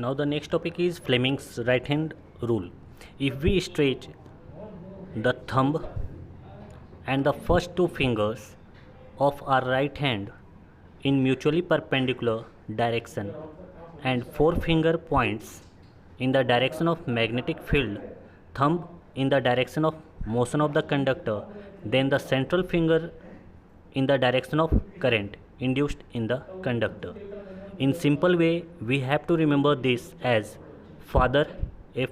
Now the next topic is Fleming's right hand rule. If we stretch the thumb and the first two fingers of our right hand in mutually perpendicular direction and forefinger points in the direction of magnetic field, thumb in the direction of motion of the conductor, then the central finger in the direction of current induced in the conductor. In simple way, we have to remember this as father F,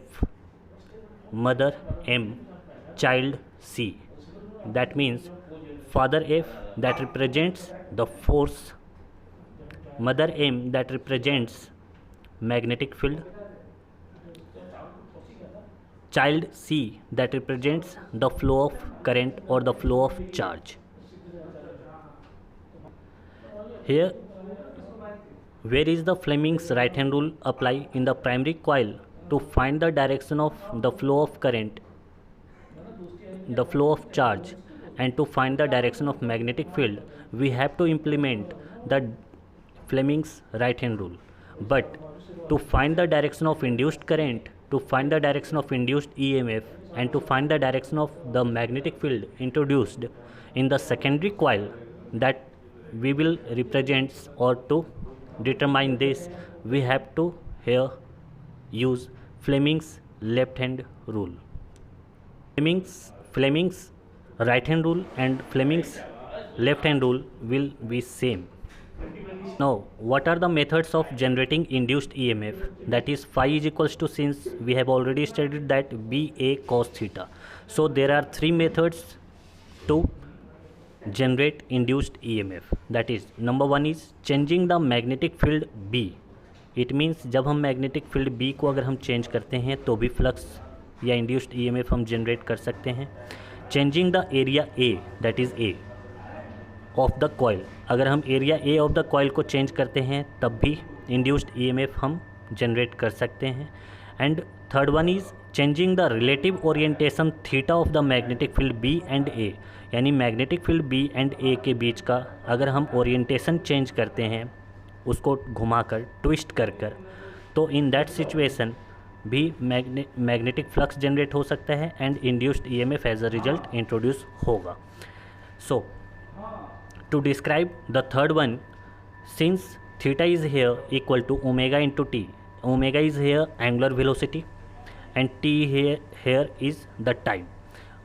mother M, child C. That means father F that represents the force, mother M that represents magnetic field, child C that represents the flow of current or the flow of charge. Here, where is the Fleming's right hand rule apply in the primary coil to find the direction of the flow of current, the flow of charge, and to find the direction of magnetic field, we have to implement the Fleming's right hand rule. But to find the direction of induced current, to find the direction of induced EMF, and to find the direction of the magnetic field introduced in the secondary coil that we will represent, or to determine this, we have to here use Fleming's left hand rule. Fleming's right hand rule and Fleming's left hand rule will be same. Now, what are the methods of generating induced EMF? That is phi is equals to, since we have already studied that, BA cos theta. So there are three methods to generate induced EMF. That is, number one is changing the magnetic field B. It means जब हम magnetic field B को अगर हम change करते हैं तो भी flux या induced EMF हम generate कर सकते हैं. Changing the area A, that is A of the coil. अगर हम area A of the coil को change करते हैं तब भी induced EMF हम generate कर सकते हैं. And third one is changing the relative orientation theta of the magnetic field B and A. यानी magnetic field B and A के बीच का अगर हम ओरिएंटेशन चेंज करते हैं, उसको घुमाकर ट्विस्ट कर तो इन दैट सिचुएशन भी मैग्नेटिक फ्लक्स जनरेट हो सकता है and induced EMF as a result introduce होगा. So to describe the third one, since theta is here equal to omega into T, omega is here angular velocity and T here is the time,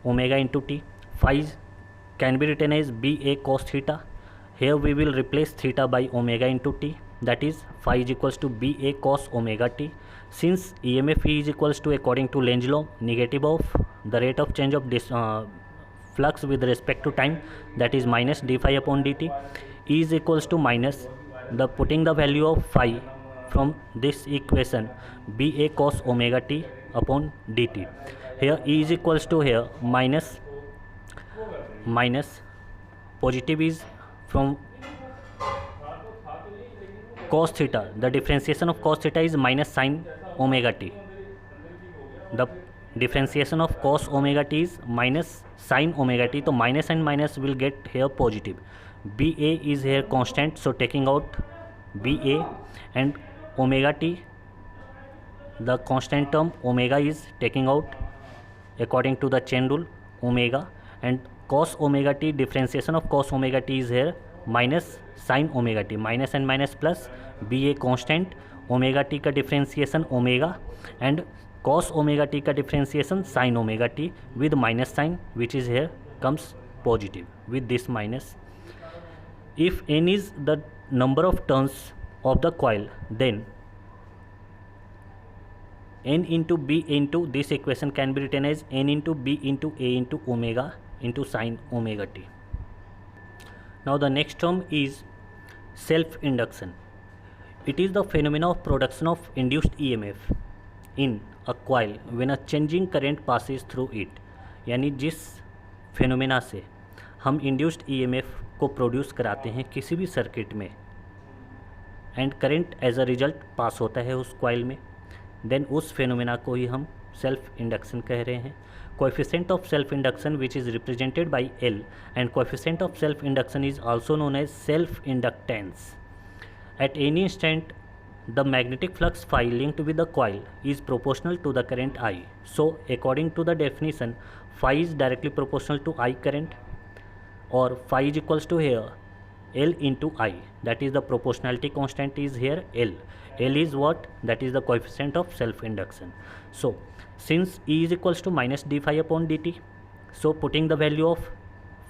omega into T, phi can be written as BA cos theta. Here we will replace theta by omega into t, that is phi is equals to BA cos omega t. Since EMF is equals to, according to Lenz's law, negative of the rate of change of this flux with respect to time, that is minus d phi upon dt, E is equals to minus the putting the value of phi from this equation BA cos omega t upon dt. Here E is equals to here minus positive is from cos theta, the differentiation of cos theta is minus sin omega t. The differentiation of cos omega t is minus sin omega t, so minus and minus will get here positive. BA is here constant, so taking out BA and omega t, the constant term omega is taking out according to the chain rule omega, and cos omega t, differentiation of cos omega t is here minus sin omega t, minus and minus plus, BA constant, omega t का differentiation omega and cos omega t का differentiation sin omega t with minus sign, which is here comes positive with this minus. If n is the number of turns of the coil, then n into B into this equation can be written as n into B into A into omega into sin omega t. Now the next term is self-induction. It is the phenomena of production of induced EMF in a coil when a changing current passes through it. यानी जिस phenomena से हम induced EMF को produce कराते हैं किसी भी circuit में and current as a result pass होता है उस कॉइल में, देन उस फेनोमेना को ही हम सेल्फ इंडक्शन कह रहे हैं. Coefficient of self induction which is represented by L and coefficient of self induction is also known as self inductance. At any instant the magnetic flux phi linked with the coil is proportional to the current I. So according to the definition, phi is directly proportional to I current, or phi is equals to here L into I, that is the proportionality constant is here L. L is what? That is the coefficient of self-induction. So since E is equals to minus d phi upon dt, so putting the value of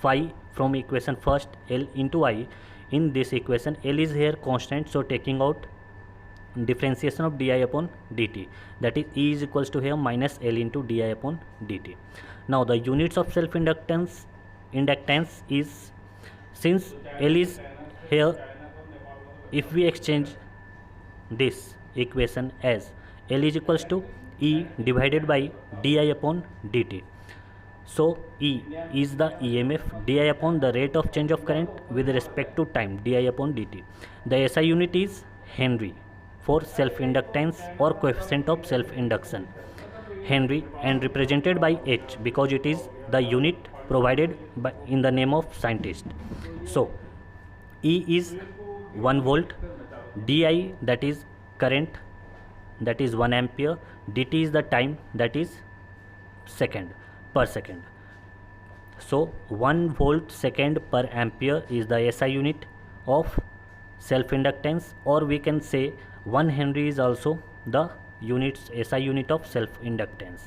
phi from equation first, L into I, in this equation L is here constant, so taking out differentiation of di upon dt, that is E is equals to here minus L into di upon dt. Now the units of self-inductance is, since L is here, if we exchange this equation as L is equals to E divided by di upon dt, so E is the EMF, di upon the rate of change of current with respect to time, di upon dt. The SI unit is Henry for self-inductance or coefficient of self-induction, Henry, and represented by H because it is the unit provided by in the name of scientist. So E is 1 volt, di that is current, that is 1 ampere, dt is the time, that is second per second. So 1 volt second per ampere is the SI unit of self-inductance, or we can say 1 Henry is also the SI unit of self-inductance.